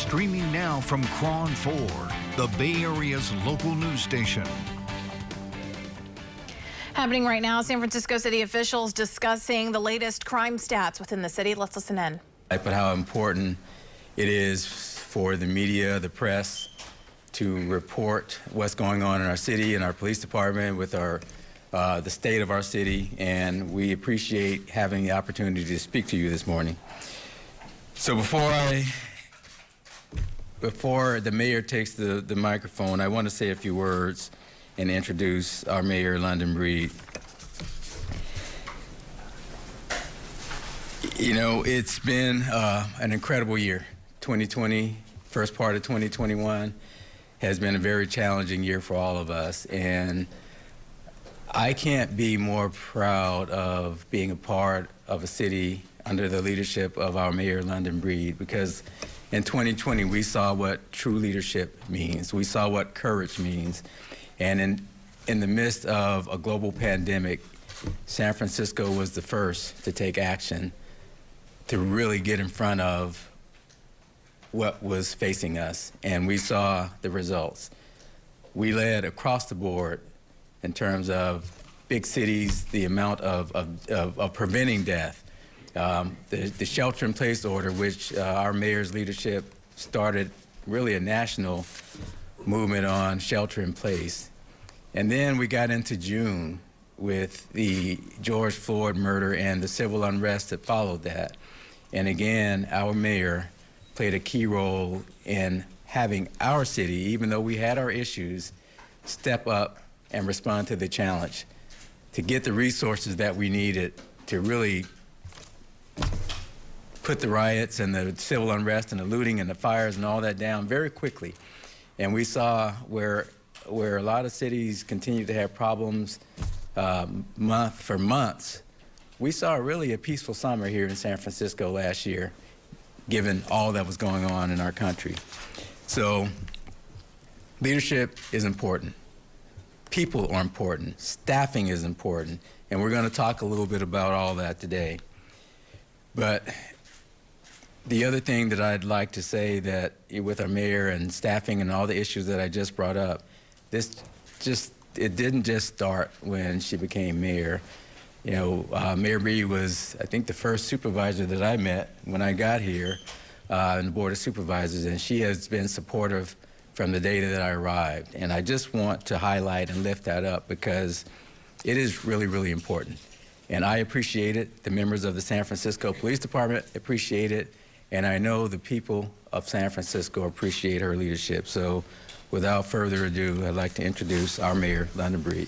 Streaming now from KRON 4, the Bay Area's local news station. Happening right now, San Francisco city officials discussing the latest crime stats within the city. Let's listen in. But how important it is for the media, the press, to report what's going on in our city and our police department with our the state of our city, and we appreciate having the opportunity to speak to you this morning. So before the mayor takes the microphone, I want to say a few words and introduce our mayor, London Breed. You know, it's been an incredible year. 2020, first part of 2021, has been a very challenging year for all of us, and I can't be more proud of being a part of a city under the leadership of our mayor, London Breed, because in 2020 we saw what true leadership means. We saw what courage means, and in the midst of a global pandemic, San Francisco was the first to take action to really get in front of what was facing us, and we saw the results. We led across the board in terms of big cities, the amount of preventing death, the shelter-in-place order, which our mayor's leadership started really a national movement on shelter-in-place. And then we got into June with the George Floyd murder and the civil unrest that followed that. And again, our mayor played a key role in having our city, even though we had our issues, step up and respond to the challenge, to get the resources that we needed to really put the riots and the civil unrest and the looting and the fires and all that down very quickly. And we saw where a lot of cities continue to have problems for months. We saw really a peaceful summer here in San Francisco last year, given all that was going on in our country. So leadership is important. People are important, staffing is important, and we're going to talk a little bit about all that today. But the other thing that I'd like to say, that with our mayor and staffing and all the issues that I just brought up, it didn't just start when she became mayor. You know, Mayor Breed was, I think, the first supervisor that I met when I got here in the Board of Supervisors, and she has been supportive from the day that I arrived. And I just want to highlight and lift that up because it is really, really important. And I appreciate it. The members of the San Francisco Police Department appreciate it. And I know the people of San Francisco appreciate her leadership. So without further ado, I'd like to introduce our mayor, London Breed.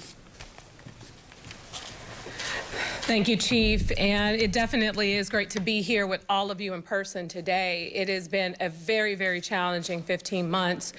Thank you, Chief, and it definitely is great to be here with all of you in person today. It has been a very, very challenging 15 months,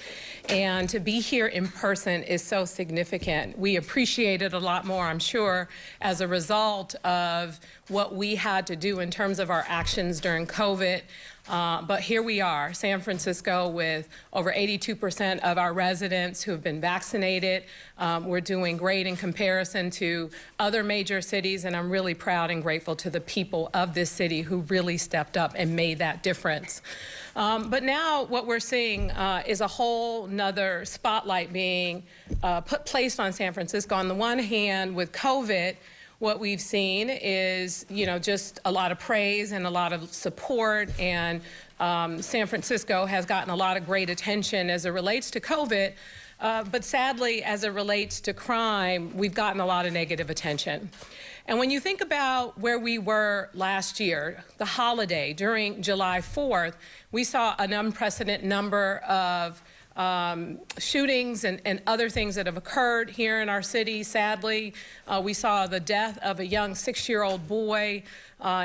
and to be here in person is so significant. We appreciate it a lot more, I'm sure, as a result of what we had to do in terms of our actions during COVID. But here we are, San Francisco, with over 82% of our residents who have been vaccinated. We're doing great in comparison to other major cities, and I'm really proud and grateful to the people of this city who really stepped up and made that difference. But now what we're seeing is a whole nother spotlight being placed on San Francisco. On the one hand, with COVID, what we've seen is, you know, just a lot of praise and a lot of support, and San Francisco has gotten a lot of great attention as it relates to COVID, but sadly, as it relates to crime, we've gotten a lot of negative attention. And when you think about where we were last year, the holiday, during July 4th, we saw an unprecedented number of shootings and other things that have occurred here in our city. Sadly, we saw the death of a young 6-year-old boy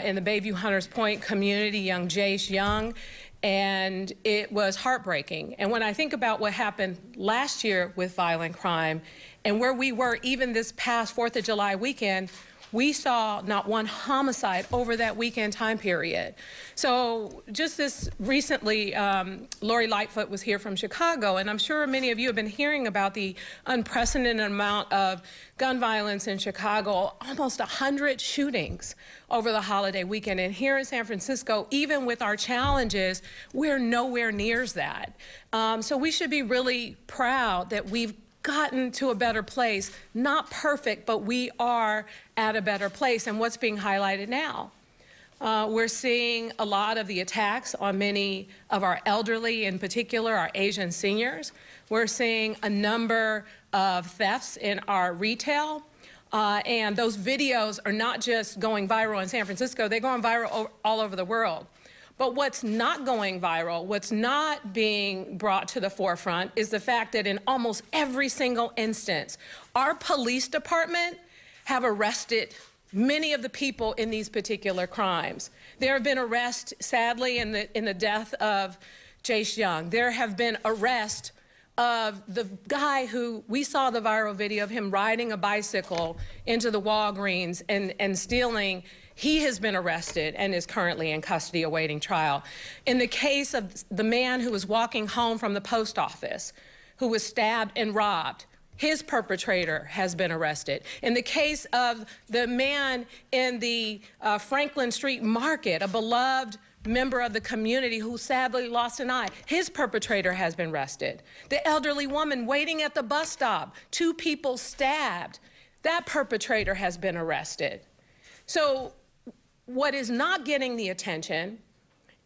in the Bayview Hunters Point community, young Jace Young, and it was heartbreaking. And when I think about what happened last year with violent crime and where we were even this past 4th of July weekend, we saw not one homicide over that weekend time period. So just this recently, Lori Lightfoot was here from Chicago, and I'm sure many of you have been hearing about the unprecedented amount of gun violence in Chicago, almost 100 shootings over the holiday weekend. And here in San Francisco, even with our challenges, we're nowhere near that. So we should be really proud that we've gotten to a better place. Not perfect, but we are at a better place. And what's being highlighted now? We're seeing a lot of the attacks on many of our elderly, in particular our Asian seniors. We're seeing a number of thefts in our retail. And those videos are not just going viral in San Francisco, they're going viral all over the world. But what's not going viral, what's not being brought to the forefront is the fact that in almost every single instance, our police department have arrested many of the people in these particular crimes. There have been arrests, sadly, in the death of Jace Young. There have been arrests of the guy who we saw the viral video of him riding a bicycle into the Walgreens and stealing. He has been arrested and is currently in custody awaiting trial. In the case of the man who was walking home from the post office, who was stabbed and robbed, his perpetrator has been arrested. In the case of the man in the Franklin Street Market, a beloved member of the community who sadly lost an eye, his perpetrator has been arrested. The elderly woman waiting at the bus stop, 2 people stabbed, that perpetrator has been arrested. So what is not getting the attention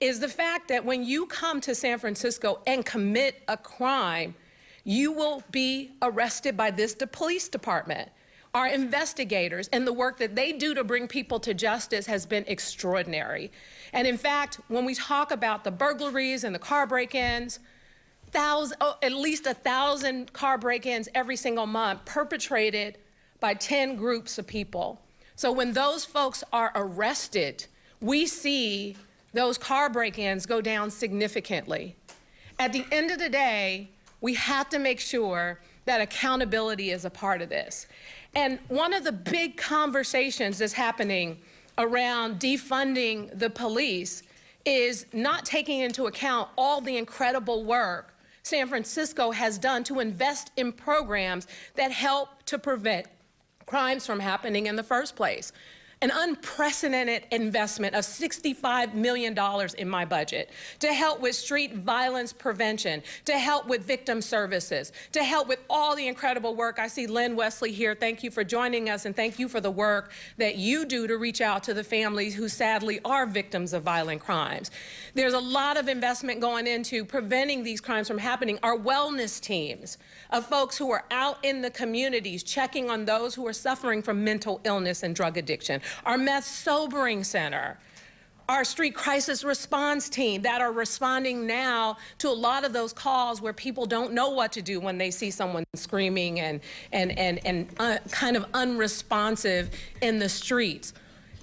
is the fact that when you come to San Francisco and commit a crime, you will be arrested by the police department. Our investigators and the work that they do to bring people to justice has been extraordinary. And in fact, when we talk about the burglaries and the car break-ins, at least 1,000 car break-ins every single month perpetrated by 10 groups of people. So when those folks are arrested, we see those car break-ins go down significantly. At the end of the day, we have to make sure that accountability is a part of this. And one of the big conversations that's happening around defunding the police is not taking into account all the incredible work San Francisco has done to invest in programs that help to prevent crimes from happening in the first place. An unprecedented investment of $65 million in my budget to help with street violence prevention, to help with victim services, to help with all the incredible work. I see Lynn Wesley here. Thank you for joining us, and thank you for the work that you do to reach out to the families who sadly are victims of violent crimes. There's a lot of investment going into preventing these crimes from happening. Our wellness teams of folks who are out in the communities checking on those who are suffering from mental illness and drug addiction. Our meth sobering center, our street crisis response team that are responding now to a lot of those calls where people don't know what to do when they see someone screaming and kind of unresponsive in the streets.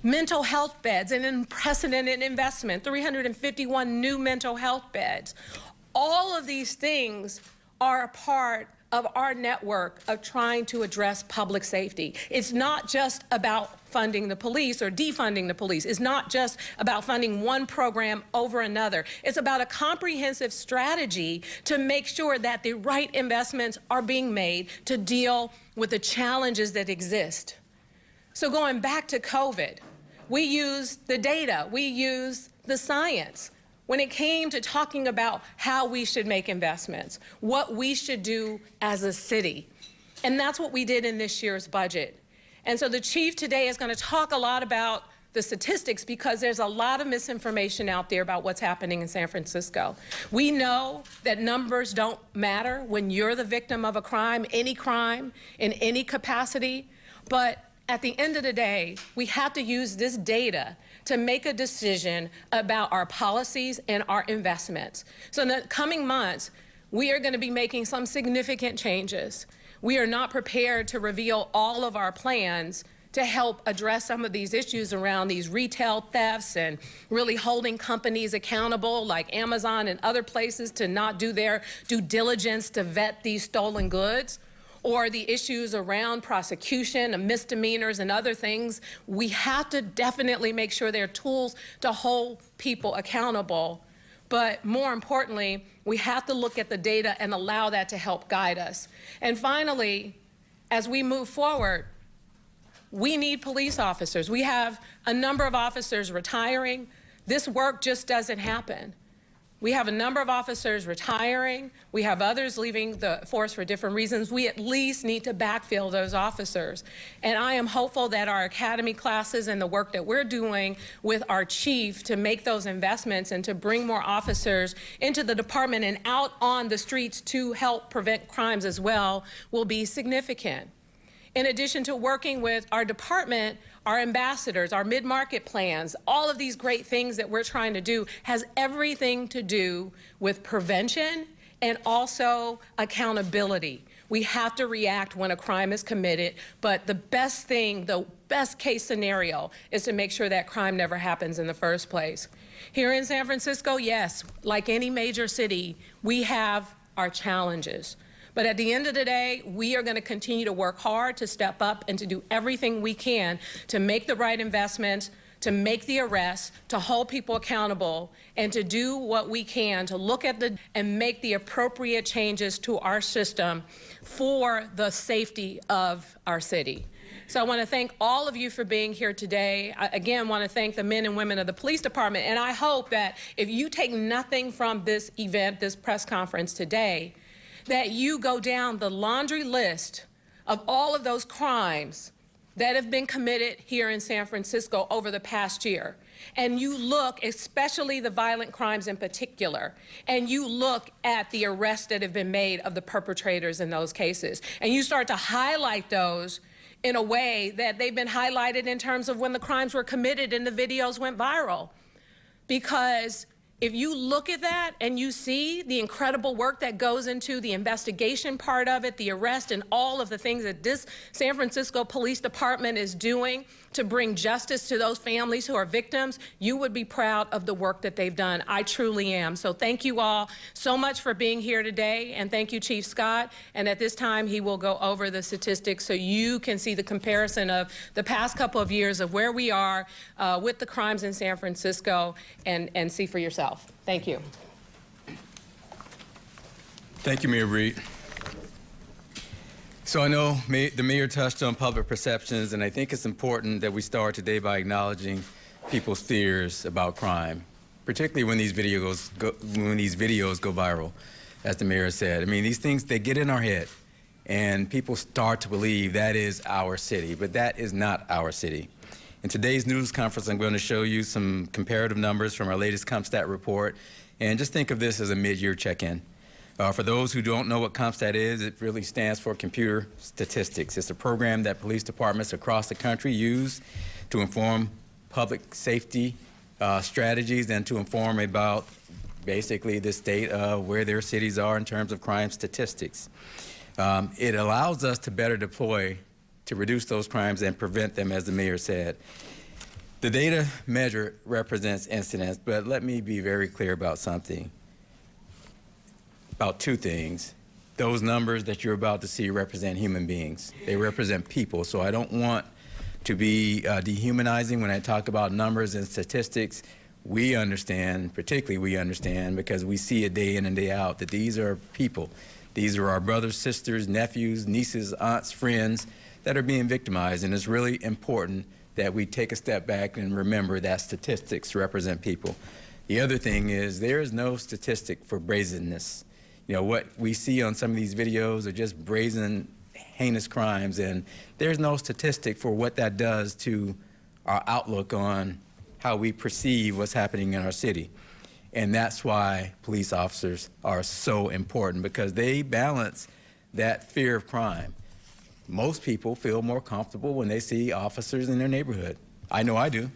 Mental health beds, an unprecedented investment, 351 new mental health beds. All of these things are a part of our network of trying to address public safety. It's not just about funding the police or defunding the police. It's not just about funding one program over another. It's about a comprehensive strategy to make sure that the right investments are being made to deal with the challenges that exist. So going back to COVID, we used the data, we used the science. When it came to talking about how we should make investments, what we should do as a city. And that's what we did in this year's budget. And so the chief today is going to talk a lot about the statistics because there's a lot of misinformation out there about what's happening in San Francisco. We know that numbers don't matter when you're the victim of a crime, in any capacity, but at the end of the day, we have to use this data to make a decision about our policies and our investments. So in the coming months, we are going to be making some significant changes. We are not prepared to reveal all of our plans to help address some of these issues around these retail thefts and really holding companies accountable like Amazon and other places to not do their due diligence to vet these stolen goods, or the issues around prosecution and misdemeanors and other things, we have to definitely make sure there are tools to hold people accountable. But more importantly, we have to look at the data and allow that to help guide us. And finally, as we move forward, we need police officers. We have a number of officers retiring. This work just doesn't happen. We have a number of officers retiring. We have others leaving the force for different reasons. We at least need to backfill those officers. And I am hopeful that our academy classes and the work that we're doing with our chief to make those investments and to bring more officers into the department and out on the streets to help prevent crimes as well will be significant. In addition to working with our department, our ambassadors, our mid-market plans, all of these great things that we're trying to do has everything to do with prevention and also accountability. We have to react when a crime is committed, but the best thing, the best case scenario is to make sure that crime never happens in the first place. Here in San Francisco, yes, like any major city, we have our challenges. But at the end of the day, we are going to continue to work hard to step up and to do everything we can to make the right investments, to make the arrests, to hold people accountable, and to do what we can to look at and make the appropriate changes to our system for the safety of our city. So I want to thank all of you for being here today. I, again, want to thank the men and women of the police department. And I hope that if you take nothing from this event, this press conference today, that you go down the laundry list of all of those crimes that have been committed here in San Francisco over the past year. And you look, especially the violent crimes in particular, and you look at the arrests that have been made of the perpetrators in those cases. And you start to highlight those in a way that they've been highlighted in terms of when the crimes were committed and the videos went viral. Because if you look at that and you see the incredible work that goes into the investigation part of it, the arrest, and all of the things that this San Francisco Police Department is doing to bring justice to those families who are victims, you would be proud of the work that they've done. I truly am. So thank you all so much for being here today, and thank you, Chief Scott. And at this time, he will go over the statistics so you can see the comparison of the past couple of years of where we are with the crimes in San Francisco and see for yourself. Thank you. Thank you, Mayor Breed. So I know the mayor touched on public perceptions, and I think it's important that we start today by acknowledging people's fears about crime, particularly when these videos go viral, as the mayor said. I mean, these things, they get in our head, and people start to believe that is our city, but that is not our city. In today's news conference, I'm going to show you some comparative numbers from our latest CompStat report, and just think of this as a mid-year check-in. For those who don't know what CompStat is, it really stands for Computer Statistics. It's a program that police departments across the country use to inform public safety strategies and to inform about basically the state of where their cities are in terms of crime statistics. It allows us to better deploy to reduce those crimes and prevent them, as the mayor said. The data measure represents incidents, but let me be very clear about something. About two things. Those numbers that you're about to see represent human beings. They represent people, so I don't want to be dehumanizing when I talk about numbers and statistics. We understand, particularly we understand, because we see it day in and day out, that these are people. These are our brothers, sisters, nephews, nieces, aunts, friends that are being victimized, and it's really important that we take a step back and remember that statistics represent people. The other thing is there is no statistic for brazenness. You know, what we see on some of these videos are just brazen, heinous crimes, and there's no statistic for what that does to our outlook on how we perceive what's happening in our city. And that's why police officers are so important, because they balance that fear of crime. Most people feel more comfortable when they see officers in their neighborhood. I know I do.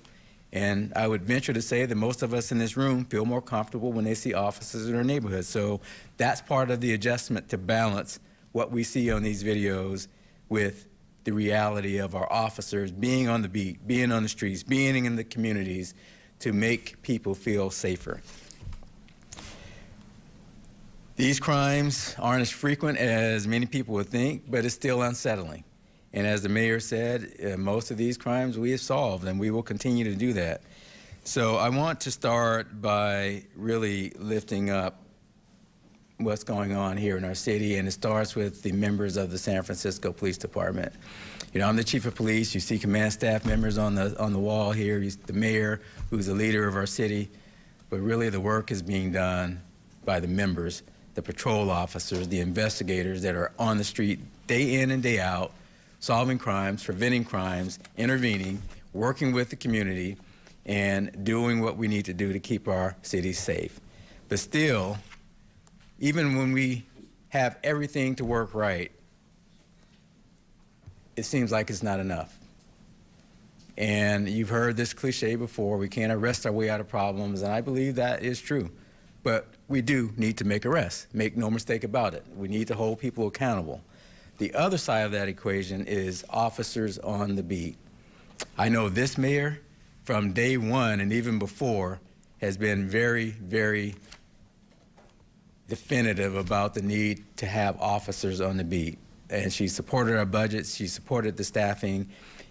And I would venture to say that most of us in this room feel more comfortable when they see officers in our neighborhood. So that's part of the adjustment to balance what we see on these videos with the reality of our officers being on the beat, being on the streets, being in the communities to make people feel safer. These crimes aren't as frequent as many people would think, but it's still unsettling. And as the mayor said, most of these crimes we have solved, and we will continue to do that. So I want to start by really lifting up what's going on here in our city, and it starts with the members of the San Francisco Police Department. You know, I'm the chief of police. You see command staff members on the wall here. The mayor, who's the leader of our city, but really the work is being done by the members, the patrol officers, the investigators that are on the street day in and day out, solving crimes, preventing crimes, intervening, working with the community, and doing what we need to do to keep our city safe. But still, even when we have everything to work right, it seems like it's not enough. And you've heard this cliche before, we can't arrest our way out of problems, and I believe that is true. But we do need to make arrests, make no mistake about it. We need to hold people accountable. The other side of that equation is officers on the beat. I know this mayor, from day one and even before, has been very, very definitive about the need to have officers on the beat. And she supported our budgets, she supported the staffing,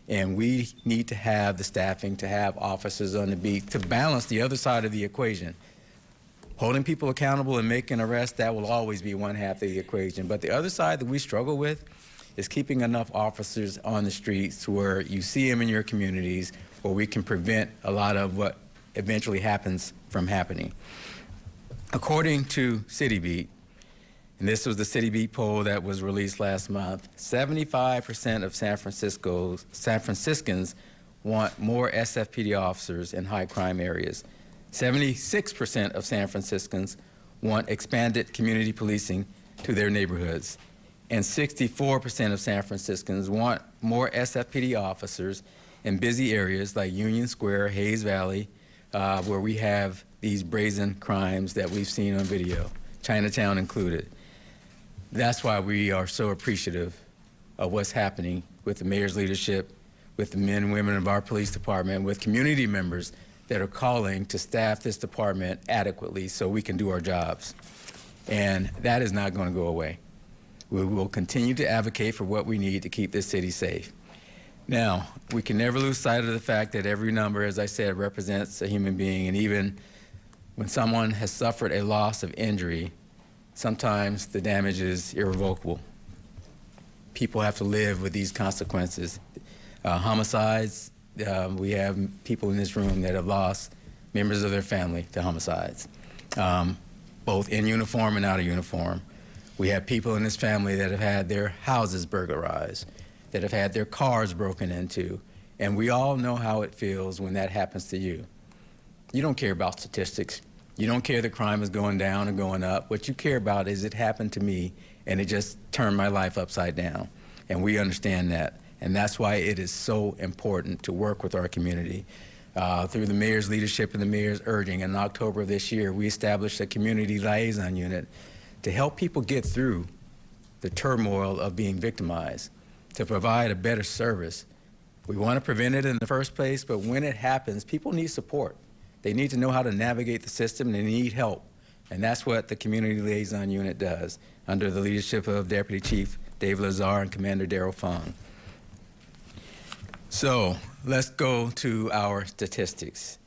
and we need to have the staffing to have officers on the beat to balance the other side of the equation. Holding people accountable and making arrests, that will always be one half of the equation. But the other side that we struggle with is keeping enough officers on the streets where you see them in your communities, where we can prevent a lot of what eventually happens from happening. According to CityBeat, and this was the CityBeat poll that was released last month, 75% of San Franciscans want more SFPD officers in high crime areas. 76% of San Franciscans want expanded community policing to their neighborhoods. And 64% of San Franciscans want more SFPD officers in busy areas like Union Square, Hayes Valley, where we have these brazen crimes that we've seen on video, Chinatown included. That's why we are so appreciative of what's happening with the mayor's leadership, with the men and women of our police department, with community members that are calling to staff this department adequately so we can do our jobs. And that is not going to go away. We will continue to advocate for what we need to keep this city safe. Now, we can never lose sight of the fact that every number, as I said, represents a human being, and even when someone has suffered a loss of injury, sometimes the damage is irrevocable. People have to live with these consequences. Homicides, we have people in this room that have lost members of their family to homicides, both in uniform and out of uniform. We have people in this family that have had their houses burglarized, that have had their cars broken into, and we all know how it feels when that happens to you. You don't care about statistics. You don't care the crime is going down or going up. What you care about is it happened to me, and it just turned my life upside down. And we understand that. And that's why it is so important to work with our community. Through the mayor's leadership and the mayor's urging, in October of this year, we established a community liaison unit to help people get through the turmoil of being victimized, to provide a better service. We want to prevent it in the first place, but when it happens, people need support. They need to know how to navigate the system, and they need help. And that's what the Community Liaison Unit does, under the leadership of Deputy Chief Dave Lazar and Commander Daryl Fung. So let's go to our statistics.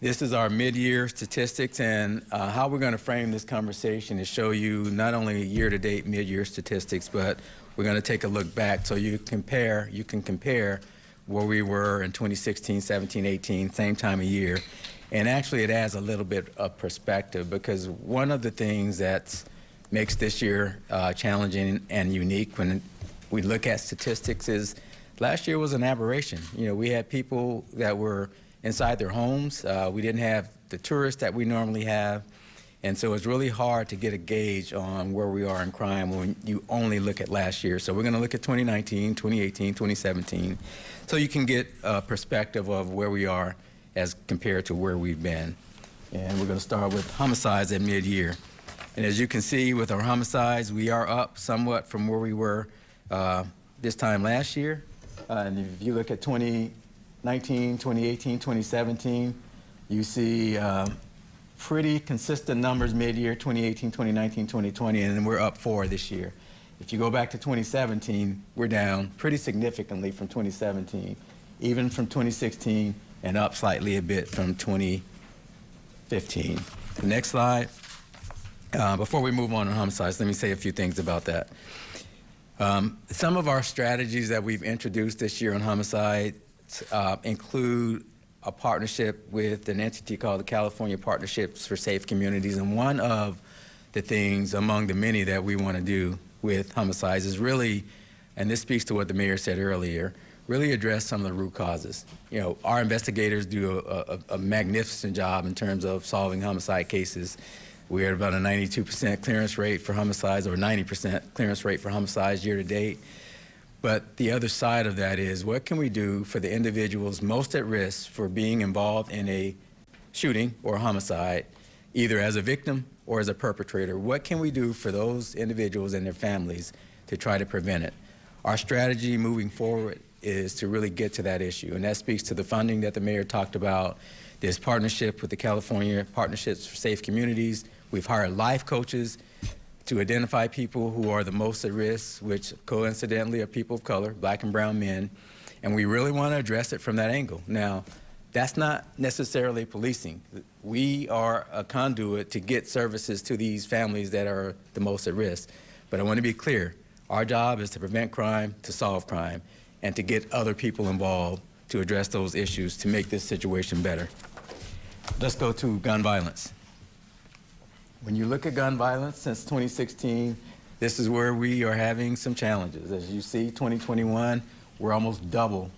This is our mid-year statistics, and how we're going to frame this conversation is show you not only year-to-date mid-year statistics, but we're going to take a look back so you can compare where we were in 2016, 17, 18, same time of year. And actually it adds a little bit of perspective, because one of the things that makes this year challenging and unique when we look at statistics is last year was an aberration. You know, we had people that were inside their homes. We didn't have the tourists that we normally have. And so it's really hard to get a gauge on where we are in crime when you only look at last year. So we're going to look at 2019, 2018, 2017, so you can get a perspective of where we are as compared to where we've been. And we're going to start with homicides at mid-year. And as you can see with our homicides, we are up somewhat from where we were this time last year. And if you look at 2019, 2018, 2017, you see pretty consistent numbers mid-year, 2018, 2019, 2020, and then we're up 4 this year. If you go back to 2017, we're down pretty significantly from 2017, even from 2016, and up slightly a bit from 2015. The next slide. Before we move on to homicides, let me say a few things about that. Some of our strategies that we've introduced this year on homicide include a partnership with an entity called the California Partnerships for Safe Communities, and one of the things among the many that we want to do with homicides is really, and this speaks to what the mayor said earlier, really address some of the root causes. You know, our investigators do a magnificent job in terms of solving homicide cases. We're at about a 92% clearance rate for homicides, or 90% clearance rate for homicides year to date. But the other side of that is, what can we do for the individuals most at risk for being involved in a shooting or a homicide, either as a victim or as a perpetrator? What can we do for those individuals and their families to try to prevent it? Our strategy moving forward is to really get to that issue, and that speaks to the funding that the mayor talked about, this partnership with the California Partnerships for Safe Communities. We've hired life coaches to identify people who are the most at risk, which coincidentally are people of color, black and brown men, and we really want to address it from that angle. Now, that's not necessarily policing. We are a conduit to get services to these families that are the most at risk. But I want to be clear, our job is to prevent crime, to solve crime, and to get other people involved to address those issues to make this situation better. Let's go to gun violence. When you look at gun violence since 2016, this is where we are having some challenges. As you see, 2021, we're almost double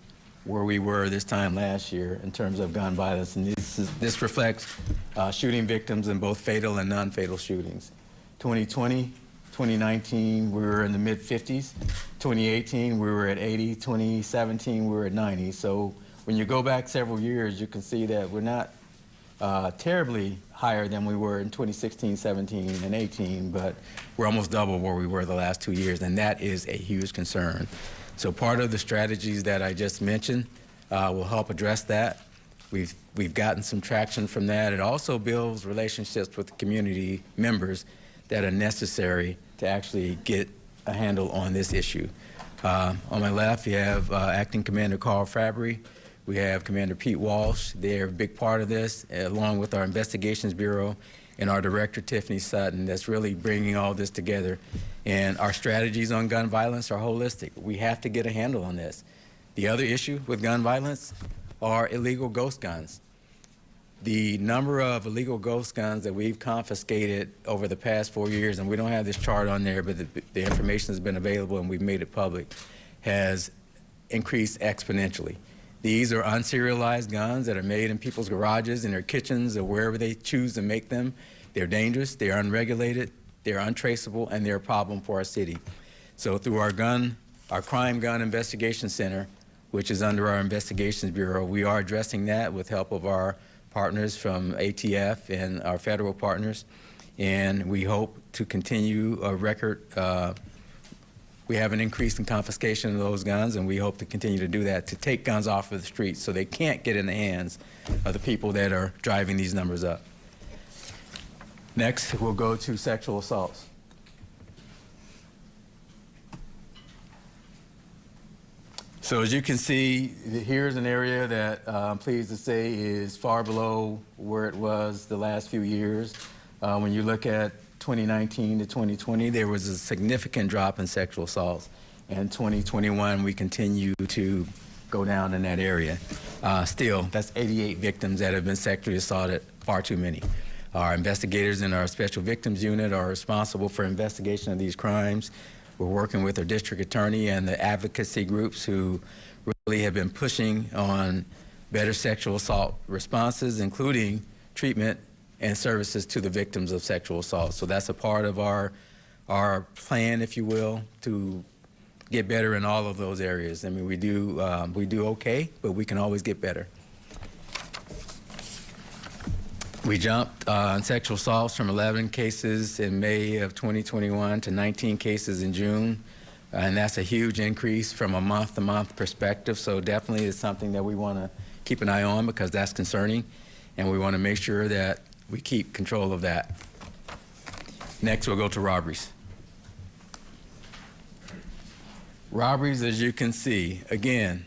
where we were this time last year in terms of gun violence. And this reflects shooting victims in both fatal and non-fatal shootings. 2020, 2019, we were in the mid-50s. 2018, we were at 80. 2017, we were at 90. So when you go back several years, you can see that we're not terribly higher than we were in 2016, 17, and 18, but we're almost double where we were the last 2 years, and that is a huge concern. So part of the strategies that I just mentioned will help address that. We've gotten some traction from that. It also builds relationships with the community members that are necessary to actually get a handle on this issue. On my left, you have Acting Commander Carl Fabry. We have Commander Pete Walsh. They're a big part of this, along with our Investigations Bureau and our Director, Tiffany Sutton, that's really bringing all this together. And our strategies on gun violence are holistic. We have to get a handle on this. The other issue with gun violence are illegal ghost guns. The number of illegal ghost guns that we've confiscated over the past 4 years, and we don't have this chart on there, but the information has been available and we've made it public, has increased exponentially. These are unserialized guns that are made in people's garages, in their kitchens, or wherever they choose to make them. They're dangerous, they're unregulated, they're untraceable, and they're a problem for our city. So through our Crime Gun Investigation Center, which is under our Investigations Bureau, we are addressing that with help of our partners from ATF and our federal partners, and we hope to continue a record. We have an increase in confiscation of those guns, and we hope to continue to do that to take guns off of the streets so they can't get in the hands of the people that are driving these numbers up. Next, we'll go to sexual assaults. So as you can see, here's an area that I'm pleased to say is far below where it was the last few years. When you look at 2019 to 2020, there was a significant drop in sexual assaults. And 2021, we continue to go down in that area. Still, that's 88 victims that have been sexually assaulted, far too many. Our investigators in our Special Victims Unit are responsible for investigation of these crimes. We're working with our district attorney and the advocacy groups who really have been pushing on better sexual assault responses, including treatment and services to the victims of sexual assault. So that's a part of our plan, if you will, to get better in all of those areas. I mean, we do okay, but we can always get better. We jumped on sexual assaults from 11 cases in May of 2021 to 19 cases in June, and that's a huge increase from a month-to-month perspective. So definitely it's something that we want to keep an eye on because that's concerning, and we want to make sure that we keep control of that. Next, we'll go to robberies. Robberies, as you can see, again,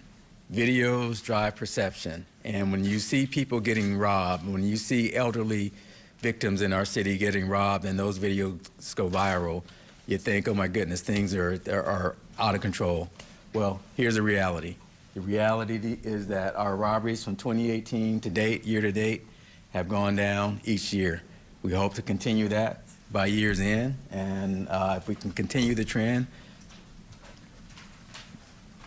videos drive perception. And when you see people getting robbed, when you see elderly victims in our city getting robbed and those videos go viral, you think, oh my goodness, things are out of control. Well, here's the reality. The reality is that our robberies from 2018 to date, year to date, have gone down each year. We hope to continue that by year's end, and if we can continue the trend,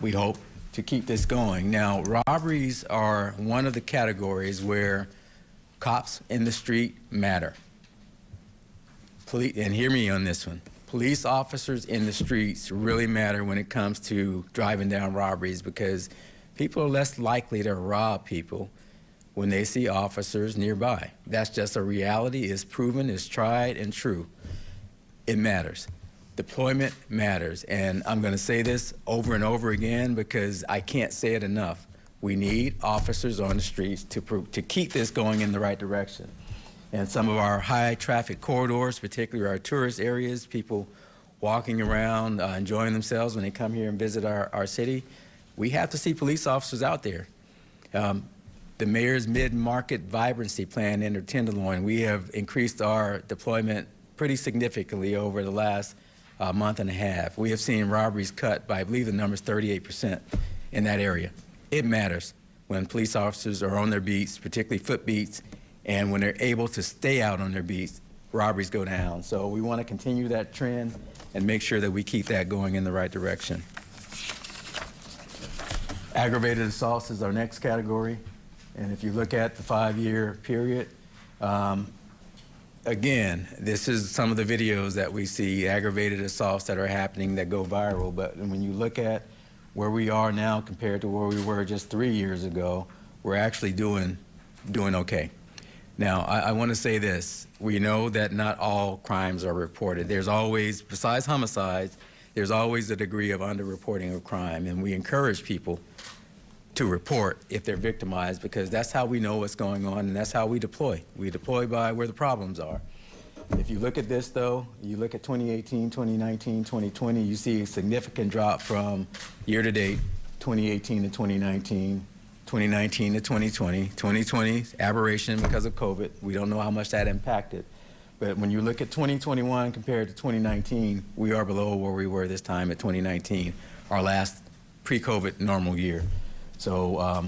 we hope to keep this going. Now, robberies are one of the categories where cops in the street matter. And hear me on this one. Police officers in the streets really matter when it comes to driving down robberies, because people are less likely to rob people when they see officers nearby. That's just a reality. It's proven, it's tried and true. It matters. Deployment matters, and I'm going to say this over and over again because I can't say it enough. We need officers on the streets to keep this going in the right direction. And some of our high traffic corridors, particularly our tourist areas, people walking around, enjoying themselves when they come here and visit our city, we have to see police officers out there. The mayor's mid-market vibrancy plan in the Tenderloin, we have increased our deployment pretty significantly over the last month and a half. We have seen robberies cut by, I believe the number's 38% in that area. It matters when police officers are on their beats, particularly foot beats, and when they're able to stay out on their beats, robberies go down. So we want to continue that trend and make sure that we keep that going in the right direction. Aggravated assaults is our next category. And if you look at the 5-year period, again, this is some of the videos that we see, aggravated assaults that are happening that go viral. But when you look at where we are now compared to where we were just 3 years ago, we're actually doing okay. Now, I want to say this. We know that not all crimes are reported. There's always, besides homicides, there's always a degree of underreporting of crime. And we encourage people to report if they're victimized, because that's how we know what's going on, and that's how we deploy. We deploy by where the problems are. If you look at this, though, you look at 2018, 2019, 2020, you see a significant drop from year-to-date, 2018 to 2019, 2019 to 2020. 2020, aberration because of COVID. We don't know how much that impacted. But when you look at 2021 compared to 2019, we are below where we were this time at 2019, our last pre-COVID normal year. So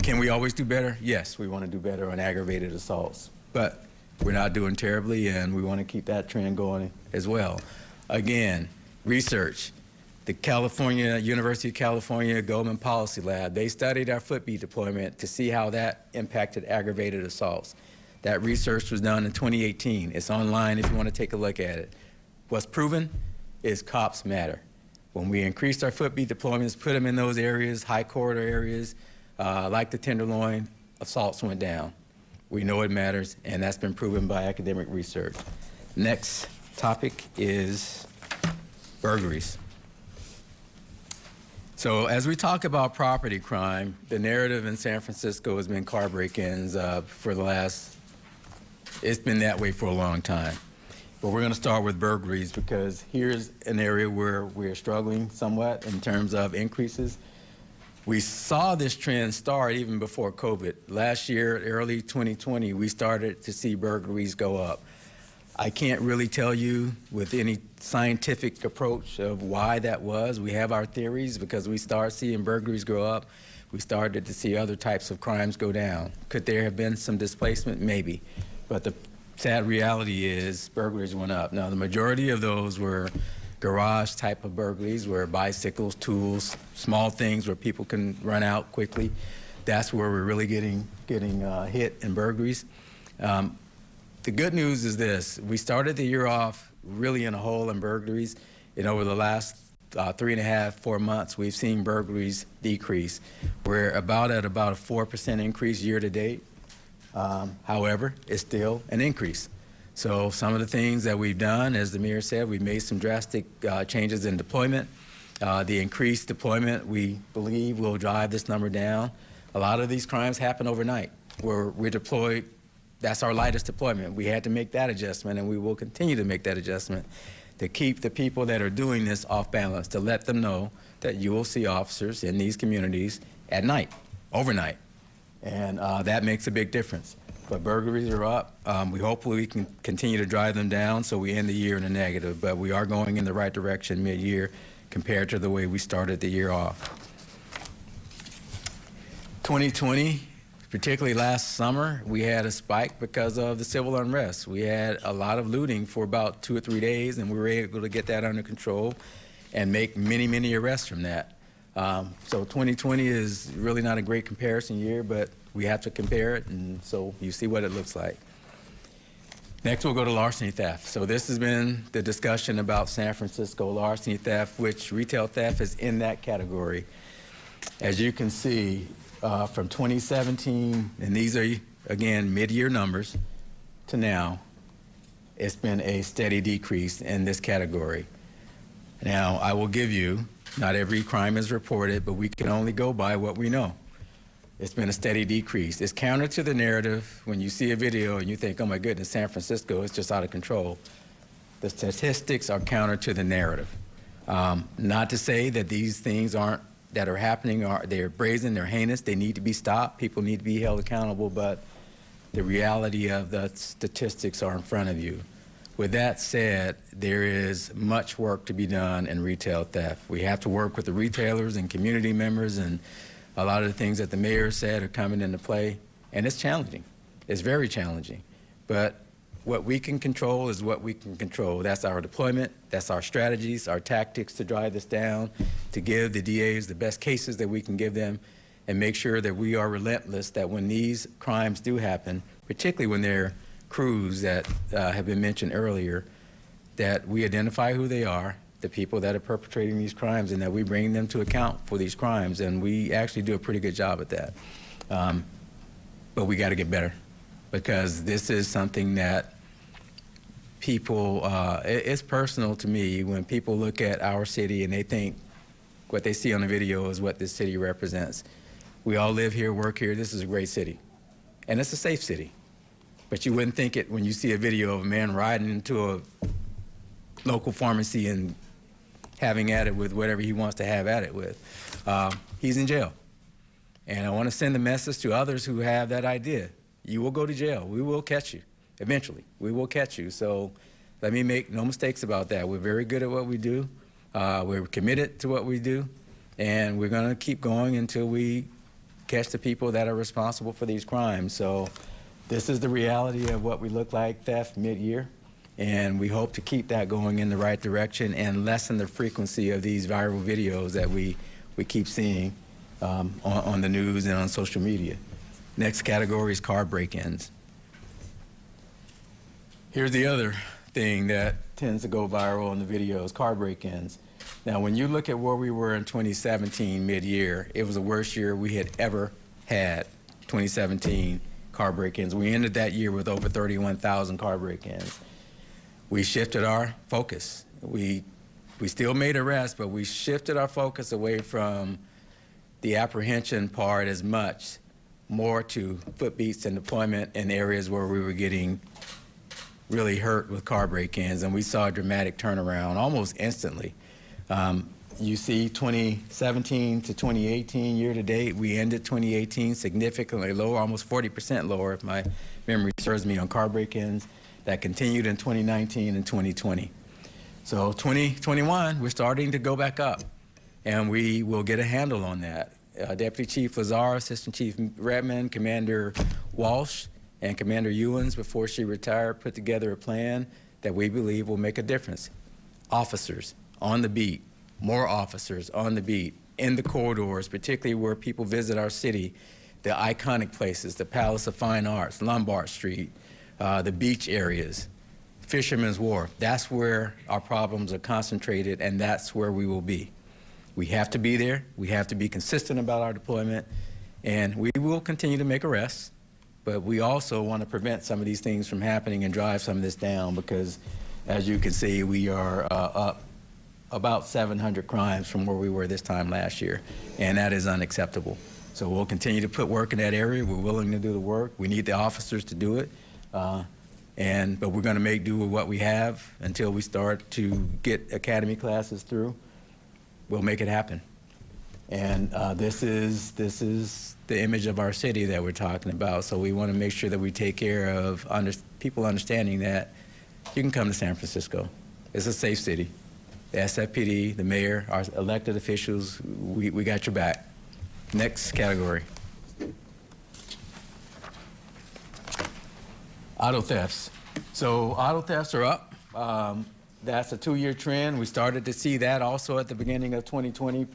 can we always do better? Yes, we want to do better on aggravated assaults. But we're not doing terribly, and we want to keep that trend going as well. Again, research. The University of California Goldman Policy Lab, they studied our footbeat deployment to see how that impacted aggravated assaults. That research was done in 2018. It's online if you want to take a look at it. What's proven is cops matter. When we increased our footbeat deployments, put them in those areas, high corridor areas, like the Tenderloin, assaults went down. We know it matters, and that's been proven by academic research. Next topic is burglaries. So as we talk about property crime, the narrative in San Francisco has been car break-ins it's been that way for a long time. But we're going to start with burglaries because here's an area where we're struggling somewhat in terms of increases. We saw this trend start even before COVID. Last year, early 2020, we started to see burglaries go up. I can't really tell you with any scientific approach of why that was. We have our theories because we start seeing burglaries go up. We started to see other types of crimes go down. Could there have been some displacement? Maybe. But the sad reality is burglaries went up. Now, the majority of those were garage type of burglaries, where bicycles, tools, small things where people can run out quickly. That's where we're really getting hit in burglaries. The good news is this. We started the year off really in a hole in burglaries, and over the last 3.5, 4 months, we've seen burglaries decrease. We're at about a 4% increase year to date. However, it's still an increase. So some of the things that we've done, as the mayor said, we've made some drastic changes in deployment. The increased deployment, we believe, will drive this number down. A lot of these crimes happen overnight, where we're deployed that's our lightest deployment. We had to make that adjustment, and we will continue to make that adjustment to keep the people that are doing this off balance, to let them know that you will see officers in these communities at night, overnight. And that makes a big difference. But burglaries are up. Hopefully we can continue to drive them down so we end the year in a negative, but we are going in the right direction mid-year compared to the way we started the year off. 2020, particularly last summer, we had a spike because of the civil unrest. We had a lot of looting for about 2 or 3 days, and we were able to get that under control and make many, many arrests from that. So 2020 is really not a great comparison year, but we have to compare it, and so you see what it looks like. Next, we'll go to larceny theft. So this has been the discussion about San Francisco larceny theft, which retail theft is in that category. As you can see, from 2017, and these are, again, mid-year numbers, to now, it's been a steady decrease in this category. Now, I will give you, not every crime is reported, but we can only go by what we know. It's been a steady decrease. It's counter to the narrative when you see a video and you think, oh my goodness, San Francisco is just out of control. The statistics are counter to the narrative. Not to say that these things that are happening, they're brazen, they're heinous, they need to be stopped, people need to be held accountable, but the reality of the statistics are in front of you. With that said, there is much work to be done in retail theft. We have to work with the retailers and community members, and a lot of the things that the mayor said are coming into play, and it's challenging. It's very challenging. But what we can control is what we can control. That's our deployment, that's our strategies, our tactics to drive this down, to give the DAs the best cases that we can give them, and make sure that we are relentless, that when these crimes do happen, particularly when they're crews that have been mentioned earlier, that we identify who they are, the people that are perpetrating these crimes, and that we bring them to account for these crimes. And we actually do a pretty good job at that. But we got to get better, because this is something that people, it's personal to me when people look at our city and they think what they see on the video is what this city represents. We all live here, work here. This is a great city. And it's a safe city. But you wouldn't think it when you see a video of a man riding into a local pharmacy and having at it with whatever he wants to have at it with. He's in jail. And I want to send a message to others who have that idea. You will go to jail. We will catch you. Eventually, we will catch you. So let me make no mistakes about that. We're very good at what we do. We're committed to what we do. And we're going to keep going until we catch the people that are responsible for these crimes. So this is the reality of what we look like theft mid-year. And we hope to keep that going in the right direction and lessen the frequency of these viral videos that we keep seeing on the news and on social media. Next category is car break-ins. Here's the other thing that tends to go viral on the videos, car break-ins. Now, when you look at where we were in 2017 mid-year, it was the worst year we had ever had, 2017 car break-ins. We ended that year with over 31,000 car break-ins. We shifted our focus. We still made arrests, but we shifted our focus away from the apprehension part as much, more to footbeats and deployment in areas where we were getting really hurt with car break-ins, and we saw a dramatic turnaround almost instantly. You see 2017 to 2018 year-to-date, we ended 2018 significantly lower, almost 40% lower, if my memory serves me, on car break-ins. That continued in 2019 and 2020. So 2021, we're starting to go back up, and we will get a handle on that. Deputy Chief Lazar, Assistant Chief Redmond, Commander Walsh, and Commander Ewens, before she retired, put together a plan that we believe will make a difference. Officers on the beat, more officers on the beat, in the corridors, particularly where people visit our city, the iconic places, the Palace of Fine Arts, Lombard Street, the beach areas, Fisherman's Wharf. That's where our problems are concentrated, and that's where we will be. We have to be there. We have to be consistent about our deployment, and we will continue to make arrests, but we also want to prevent some of these things from happening and drive some of this down, because as you can see, we are up about 700 crimes from where we were this time last year, and that is unacceptable. So we'll continue to put work in that area. We're willing to do the work. We need the officers to do it. But we're going to make do with what we have until we start to get academy classes through. We'll make it happen. And this is the image of our city that we're talking about. So we want to make sure that we take care of people understanding that you can come to San Francisco. It's a safe city. The SFPD, the mayor, our elected officials, we got your back. Next category. Auto thefts. So auto thefts are up. That's a 2-year trend. We started to see that also at the beginning of 2020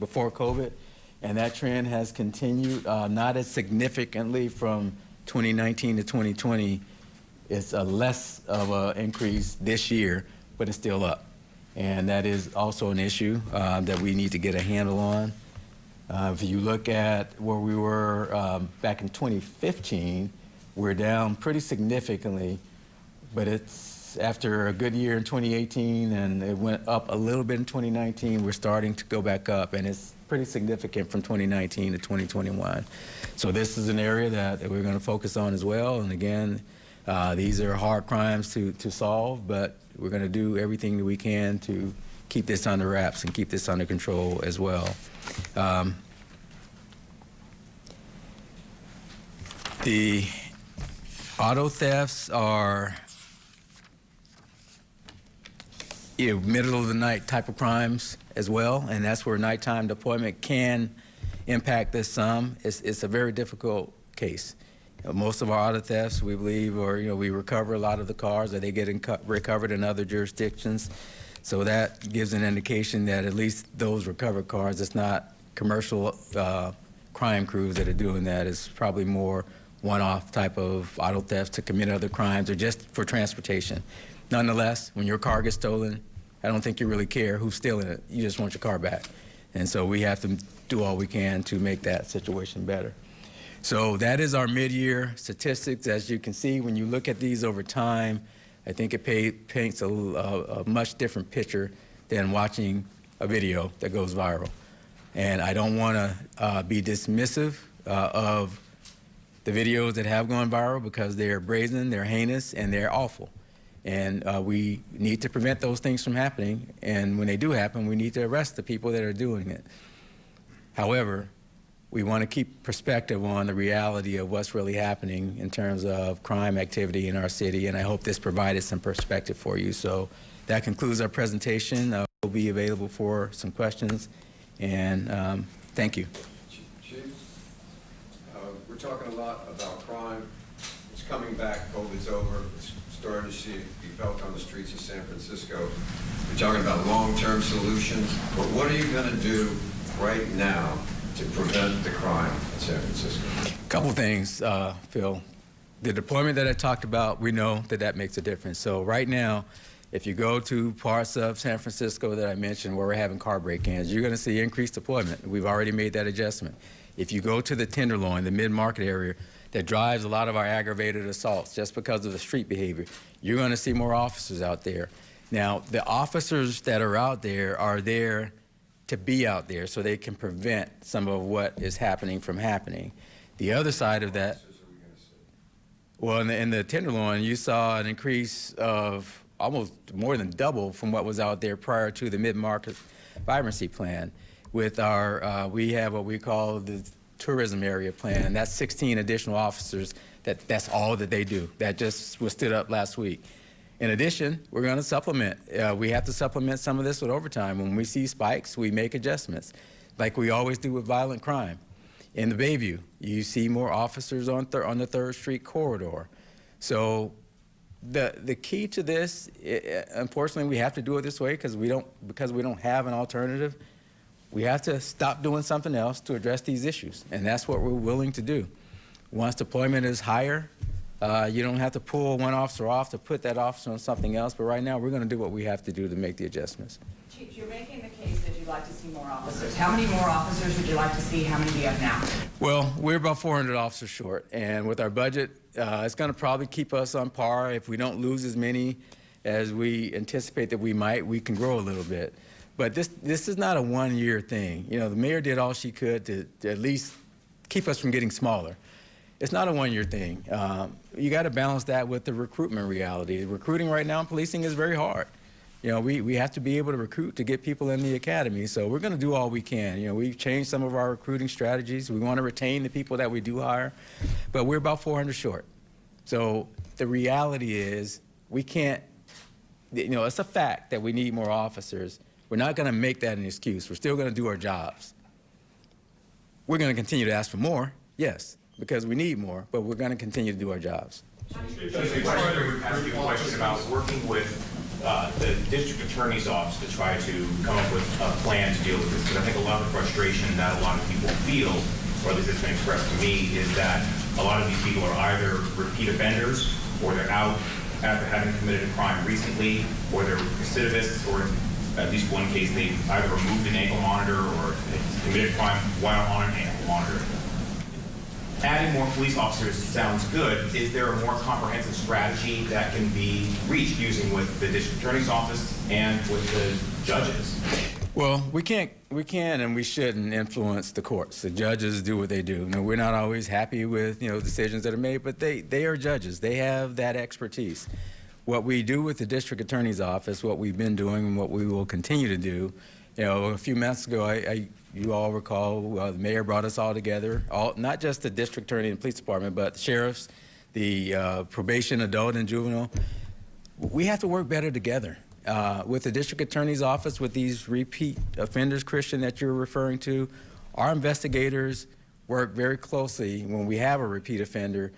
before COVID, and that trend has continued, not as significantly from 2019 to 2020. It's a less of an increase this year, but it's still up. And that is also an issue that we need to get a handle on. If you look at where we were back in 2015, we're down pretty significantly, but it's after a good year in 2018 and it went up a little bit in 2019, we're starting to go back up, and it's pretty significant from 2019 to 2021. So this is an area that we're going to focus on as well. And again, these are hard crimes to solve, but we're going to do everything that we can to keep this under wraps and keep this under control as well. The auto thefts are middle of the night type of crimes as well, and that's where nighttime deployment can impact this some. It's a very difficult case. Most of our auto thefts, we believe, or we recover a lot of the cars, or they get recovered in other jurisdictions. So that gives an indication that at least those recovered cars, it's not commercial crime crews that are doing that. It's probably more one-off type of auto thefts to commit other crimes or just for transportation. Nonetheless, when your car gets stolen, I don't think you really care who's stealing it. You just want your car back. And so we have to do all we can to make that situation better. So that is our mid-year statistics. As you can see, when you look at these over time, I think it paints a much different picture than watching a video that goes viral. And I don't want to be dismissive of the videos that have gone viral because they're brazen, they're heinous, and they're awful. And we need to prevent those things from happening. And when they do happen, we need to arrest the people that are doing it. However, we want to keep perspective on the reality of what's really happening in terms of crime activity in our city, and I hope this provided some perspective for you. So that concludes our presentation. We'll be available for some questions, and thank you. Chief, we're talking a lot about crime. It's coming back. COVID's over. It's starting to be felt on the streets of San Francisco. We're talking about long-term solutions, but what are you going to do right now to prevent the crime in San Francisco? A couple things, Phil. The deployment that I talked about, we know that that makes a difference. So right now, if you go to parts of San Francisco that I mentioned where we're having car break-ins, you're going to see increased deployment. We've already made that adjustment. If you go to the Tenderloin, the mid-market area, that drives a lot of our aggravated assaults just because of the street behavior, you're going to see more officers out there. Now, the officers that are out there are there to be out there so they can prevent some of what is happening from happening. The other side of that, well, in the Tenderloin, you saw an increase of almost more than double from what was out there prior to the mid-market vibrancy plan. With our, we have what we call the tourism area plan, and that's 16 additional officers. That's all that they do. That just was stood up last week. In addition, we're going to supplement. We have to supplement some of this with overtime. When we see spikes, we make adjustments, like we always do with violent crime. In the Bayview, you see more officers on the 3rd Street corridor. So the key to this, unfortunately, we have to do it this way because we don't have an alternative. We have to stop doing something else to address these issues, and that's what we're willing to do. Once deployment is higher, you don't have to pull one officer off to put that officer on something else, but right now we're going to do what we have to do to make the adjustments. Chief, you're making the case that you'd like to see more officers. How many more officers would you like to see? How many do you have now? Well, we're about 400 officers short, and with our budget, it's going to probably keep us on par. If we don't lose as many as we anticipate that we might, we can grow a little bit. But this is not a one-year thing. You know, the mayor did all she could to at least keep us from getting smaller. it's not a one-year thing. You got to balance that with the recruitment reality. Recruiting right now in policing is very hard. You know, we have to be able to recruit to get people in the academy. So we're going to do all we can. You know, we've changed some of our recruiting strategies. We want to retain the people that we do hire, but we're about 400 short. So the reality is we can't, you know, it's a fact that we need more officers. We're not going to make that an excuse. We're still going to do our jobs. We're going to continue to ask for more, yes, because we need more, but we're going to continue to do our jobs. Chief, I wanted to ask you a question about working with the district attorney's office to try to come up with a plan to deal with this, because I think a lot of the frustration that a lot of people feel, or at least it's been expressed to me, is that a lot of these people are either repeat offenders, or they're out after having committed a crime recently, or they're recidivists, or at least one case they either removed an ankle monitor or committed a crime while on an ankle monitor. Adding more police officers sounds good. Is there a more comprehensive strategy that can be reached using with the district attorney's office and with the judges? Well, we can and we shouldn't influence the courts. The judges do what they do. You know, we're not always happy with, you know, decisions that are made, but they are judges. They have that expertise. What we do with the district attorney's office, what we've been doing and what we will continue to do, you know, a few months ago, you all recall, the mayor brought us all together, not just the district attorney and police department, but the sheriffs, the probation, adult and juvenile. We have to work better together. With the district attorney's office, with these repeat offenders, Christian, that you're referring to, our investigators work very closely when we have a repeat offender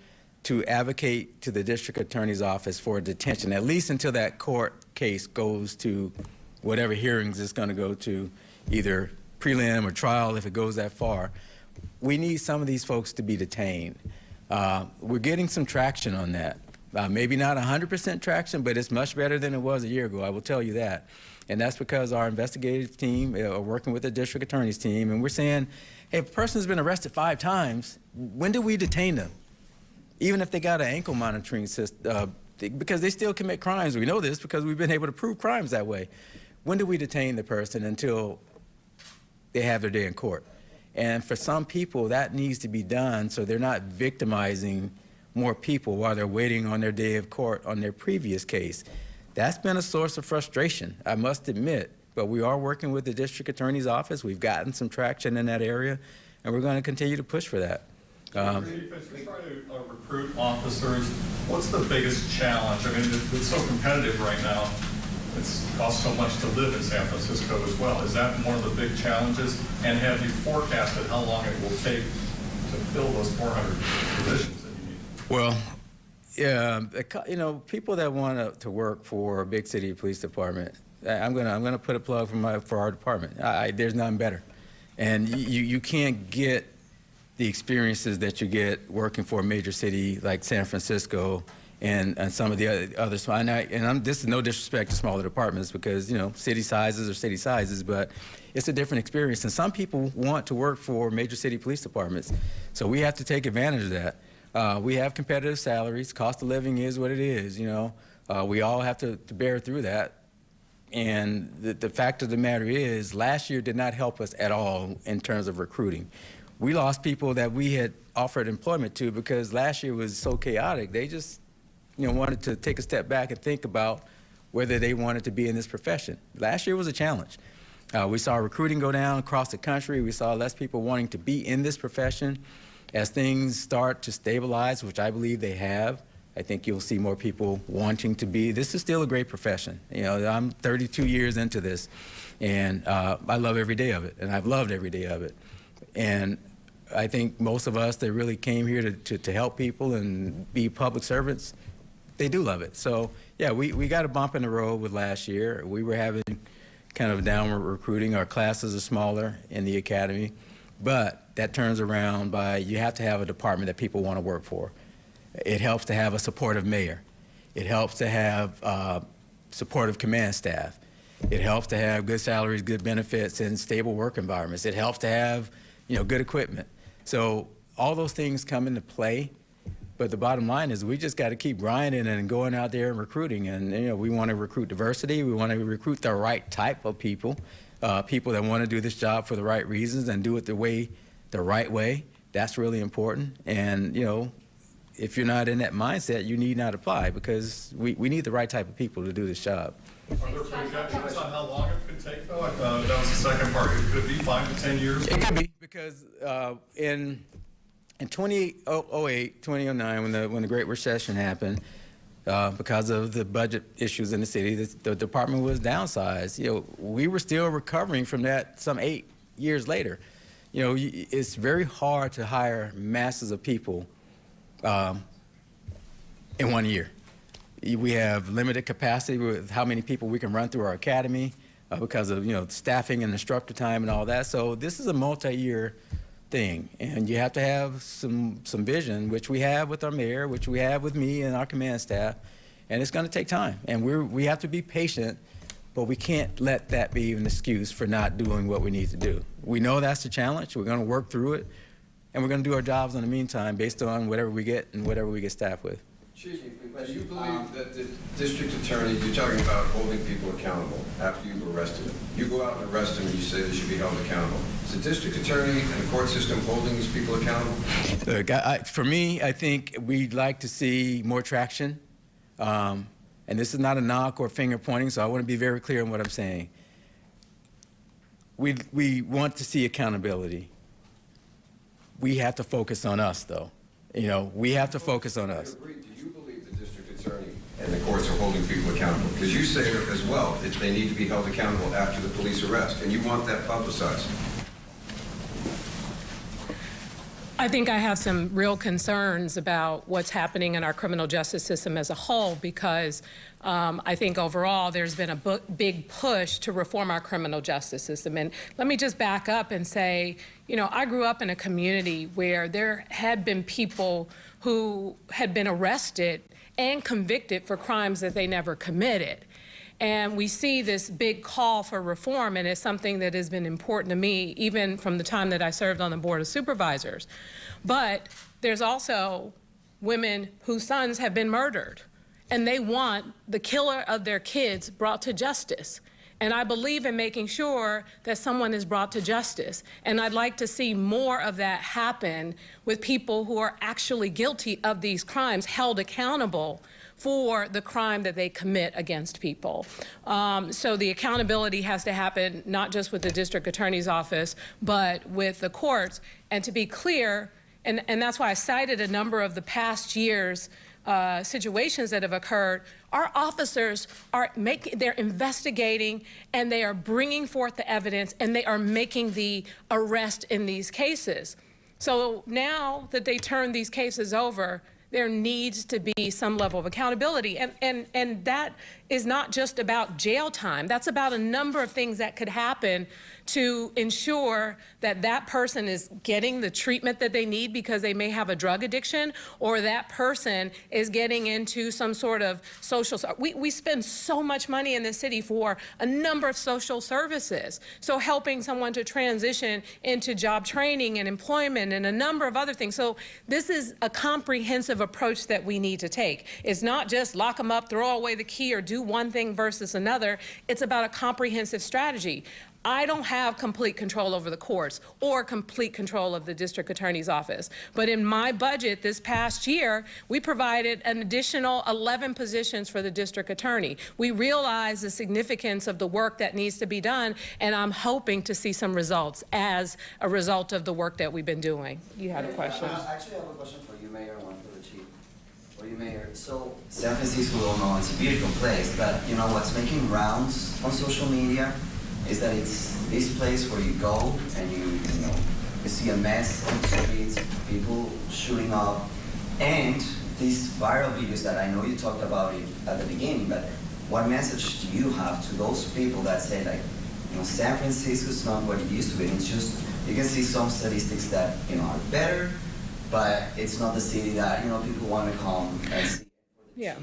to advocate to the district attorney's office for detention, at least until that court case goes to whatever hearings it's going to go to, either prelim or trial if it goes that far. We need some of these folks to be detained. We're getting some traction on that. Maybe not 100% traction, but it's much better than it was a year ago, I will tell you that. And that's because our investigative team are working with the district attorney's team, and we're saying, hey, if a person's been arrested 5 times, when do we detain them? Even if they got an ankle monitoring system, because they still commit crimes. We know this because we've been able to prove crimes that way. When do we detain the person until they have their day in court? And for some people, that needs to be done so they're not victimizing more people while they're waiting on their day of court on their previous case. That's been a source of frustration, I must admit. But we are working with the district attorney's office. We've gotten some traction in that area, and we're going to continue to push for that. Chief, as we try to recruit officers, what's the biggest challenge? I mean, it's so competitive right now. It costs so much to live in San Francisco as well. Is that one of the big challenges? And have you forecasted how long it will take to fill those 400 positions that you need? Well, yeah, you know, people that want to work for a big city police department, I'm gonna put a plug for our department. There's none better, and you can't get the experiences that you get working for a major city like San Francisco and some of the others. This is no disrespect to smaller departments because, you know, city sizes are city sizes, but it's a different experience. And some people want to work for major city police departments. So we have to take advantage of that. We have competitive salaries. Cost of living is what it is, you know. We all have to bear through that. And the fact of the matter is, last year did not help us at all in terms of recruiting. We lost people that we had offered employment to because last year was so chaotic. They just, you know, wanted to take a step back and think about whether they wanted to be in this profession. Last year was a challenge. We saw recruiting go down across the country. We saw less people wanting to be in this profession. As things start to stabilize, which I believe they have, I think you'll see more people wanting to be. This is still a great profession. You know, I'm 32 years into this, and I love every day of it, and I've loved every day of it. And I think most of us that really came here to help people and be public servants, they do love it. So, yeah, we got a bump in the road with last year. We were having kind of downward recruiting. Our classes are smaller in the academy. But that turns around by you have to have a department that people want to work for. It helps to have a supportive mayor. It helps to have supportive command staff. It helps to have good salaries, good benefits, and stable work environments. It helps to have, you know, good equipment. So all those things come into play. But the bottom line is we just got to keep grinding and going out there and recruiting. And, you know, we want to recruit diversity. We want to recruit the right type of people, people that want to do this job for the right reasons and do it the right way. That's really important. And, you know, if you're not in that mindset, you need not apply, because we need the right type of people to do this job. Are there projections on how long it could take, though? That was the second part. Could it be 5 to 10 years? It could be, because in 2008, 2009, when the Great Recession happened, because of the budget issues in the city, the department was downsized. You know, we were still recovering from that some 8 years later. You know, it's very hard to hire masses of people in 1 year. We have limited capacity with how many people we can run through our academy because of, you know, staffing and instructor time and all that. So this is a multi-year thing, and you have to have some vision, which we have with our mayor, which we have with me and our command staff, and it's going to take time. And we have to be patient, but we can't let that be an excuse for not doing what we need to do. We know that's a challenge. We're going to work through it, and we're going to do our jobs in the meantime based on whatever we get and whatever we get staffed with. Chief, do you believe that the district attorney, you're talking about holding people accountable after you've arrested them. You go out and arrest them and you say they should be held accountable. Is the district attorney and the court system holding these people accountable? Look, for me, I think we'd like to see more traction. And this is not a knock or finger pointing, so I want to be very clear on what I'm saying. We want to see accountability. We have to focus on us, though. You know, we have to focus on us. Do you believe the district attorney and the courts are holding people accountable? Because you say as well that they need to be held accountable after the police arrest, and you want that publicized. I think I have some real concerns about what's happening in our criminal justice system as a whole, because I think overall there's been a big push to reform our criminal justice system. And let me just back up and say, you know, I grew up in a community where there had been people who had been arrested and convicted for crimes that they never committed. And we see this big call for reform, and it's something that has been important to me even from the time that I served on the Board of Supervisors. But there's also women whose sons have been murdered, and they want the killer of their kids brought to justice. And I believe in making sure that someone is brought to justice. And I'd like to see more of that happen with people who are actually guilty of these crimes held accountable for the crime that they commit against people. So the accountability has to happen not just with the district attorney's office, but with the courts. And to be clear, and that's why I cited a number of the past years' situations that have occurred, our officers they're investigating, and they are bringing forth the evidence, and they are making the arrest in these cases. So now that they turn these cases over, there needs to be some level of accountability. And that is not just about jail time. That's about a number of things that could happen to ensure that that person is getting the treatment that they need because they may have a drug addiction, or that person is getting into some sort of social. We spend so much money in this city for a number of social services. So helping someone to transition into job training and employment and a number of other things. So this is a comprehensive approach that we need to take. It's not just lock them up, throw away the key, or do one thing versus another. It's about a comprehensive strategy. I don't have complete control over the courts or complete control of the district attorney's office. But in my budget this past year, we provided an additional 11 positions for the district attorney. We realize the significance of the work that needs to be done, and I'm hoping to see some results as a result of the work that we've been doing. You had a question? Actually, I have a question for you, Mayor, and one for the Chief. For you, Mayor. So San Francisco, we all know it's a beautiful place, but you know what's making rounds on social media is that it's this place where you go and you see a mess on the streets, people shooting up, and these viral videos that I know you talked about it at the beginning, but what message do you have to those people that say, like, you know, San Francisco is not what it used to be? It's just, you can see some statistics that, you know, are better, but it's not the city that, you know, people want to come and see. Yeah.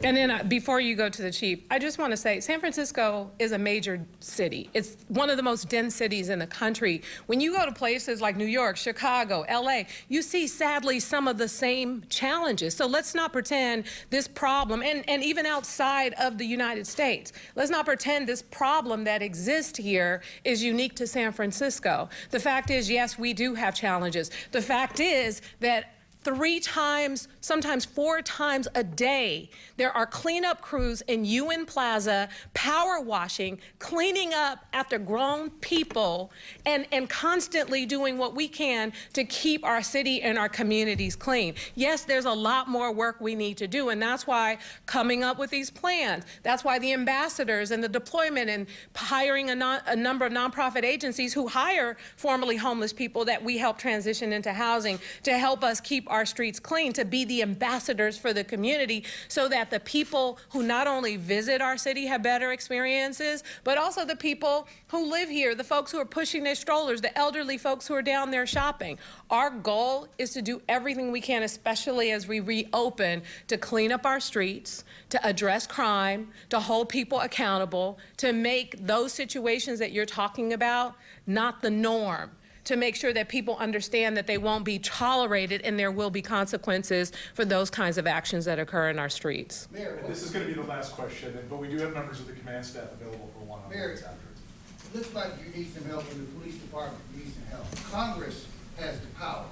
And then before you go to the chief, I just want to say San Francisco is a major city. It's one of the most dense cities in the country. When you go to places like New York, Chicago, LA, you see sadly some of the same challenges. So let's not pretend this problem, and even outside of the United States, let's not pretend this problem that exists here is unique to San Francisco. The fact is, yes, we do have challenges. The fact is that 3 times, sometimes 4 times a day, there are cleanup crews in UN Plaza, power washing, cleaning up after grown people, and constantly doing what we can to keep our city and our communities clean. Yes, there's a lot more work we need to do, and that's why coming up with these plans, that's why the ambassadors and the deployment and hiring a number of nonprofit agencies who hire formerly homeless people that we help transition into housing to help us keep our streets clean, to be the ambassadors for the community so that the people who not only visit our city have better experiences, but also the people who live here, the folks who are pushing their strollers, the elderly folks who are down there shopping. Our goal is to do everything we can, especially as we reopen, to clean up our streets, to address crime, to hold people accountable, to make those situations that you're talking about not the norm, to make sure that people understand that they won't be tolerated and there will be consequences for those kinds of actions that occur in our streets. Mayor, this is going to be the last question, but we do have members of the command staff available for one-on-ones afterwards. It looks like you need some help, and the police department needs some help. Congress has the power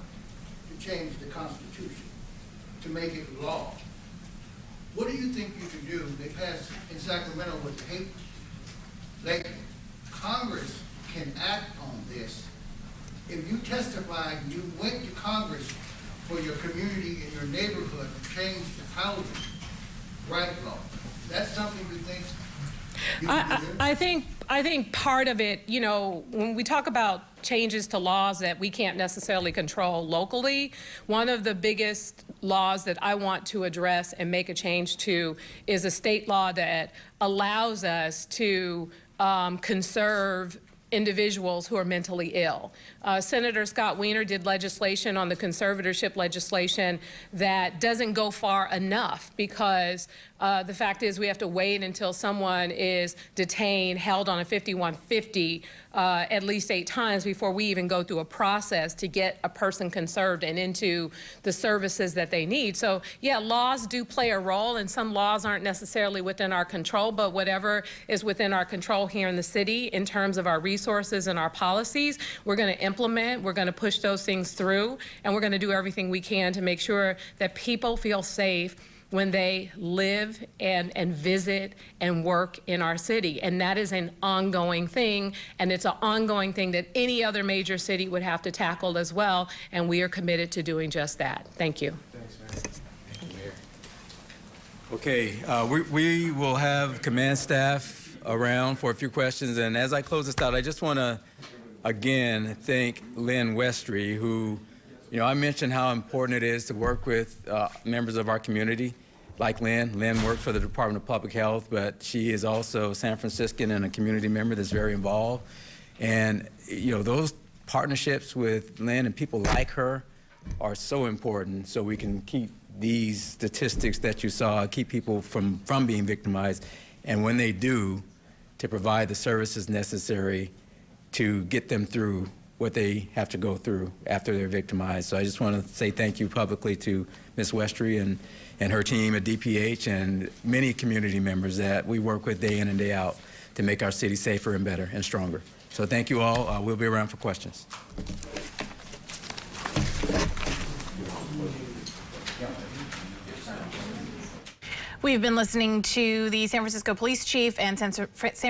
to change the Constitution, to make it law. What do you think you can do? They passed in Sacramento with the hate lately. Congress can act on this. If you testified, you went to Congress for your community and your neighborhood to change the housing right law. That's something you think you can do? I think part of it, you know, when we talk about changes to laws that we can't necessarily control locally, one of the biggest laws that I want to address and make a change to is a state law that allows us to conserve individuals who are mentally ill. Senator Scott Wiener did legislation on the conservatorship legislation that doesn't go far enough, because the fact is we have to wait until someone is detained, held on a 5150 at least 8 times before we even go through a process to get a person conserved and into the services that they need. So yeah, laws do play a role, and some laws aren't necessarily within our control, but whatever is within our control here in the city in terms of our resources and our policies, we're going to implement, we're going to push those things through, and we're going to do everything we can to make sure that people feel safe when they live and visit and work in our city. And that is an ongoing thing, and it's an ongoing thing that any other major city would have to tackle as well, and we are committed to doing just that. Thank you. Thanks, Mayor. Thank you, Mayor. Okay, we will have command staff around for a few questions, and as I close this out, I just want to again thank Lynn Westry, who, you know, I mentioned how important it is to work with members of our community like Lynn. Lynn works for the Department of Public Health, but she is also a San Franciscan and a community member that's very involved. And, you know, those partnerships with Lynn and people like her are so important, so we can keep these statistics that you saw, keep people from being victimized, and when they do, to provide the services necessary to get them through what they have to go through after they're victimized. So I just want to say thank you publicly to Ms. Westry and her team at DPH and many community members that we work with day in and day out to make our city safer and better and stronger. So thank you all. We'll be around for questions. We've been listening to the San Francisco Police Chief and San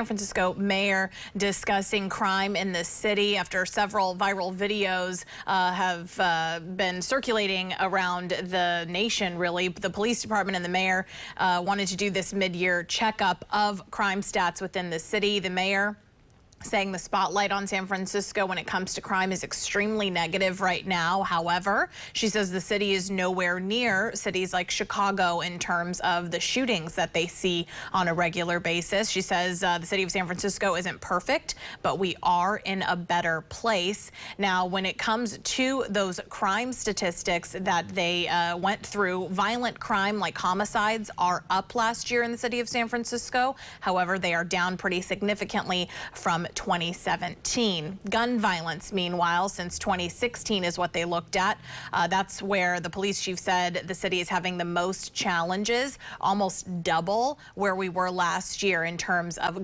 Francisco Mayor discussing crime in the city after several viral videos have been circulating around the nation, really. The police department and the mayor wanted to do this mid-year checkup of crime stats within the city. The mayor saying the spotlight on San Francisco when it comes to crime is extremely negative right now. However, she says the city is nowhere near cities like Chicago in terms of the shootings that they see on a regular basis. She says the city of San Francisco isn't perfect, but we are in a better place. Now, when it comes to those crime statistics that they went through, violent crime like homicides are up last year in the city of San Francisco. However, they are down pretty significantly from 2017. Gun violence, meanwhile, since 2016 is what they looked at. That's where the police chief said the city is having the most challenges, almost double where we were last year in terms of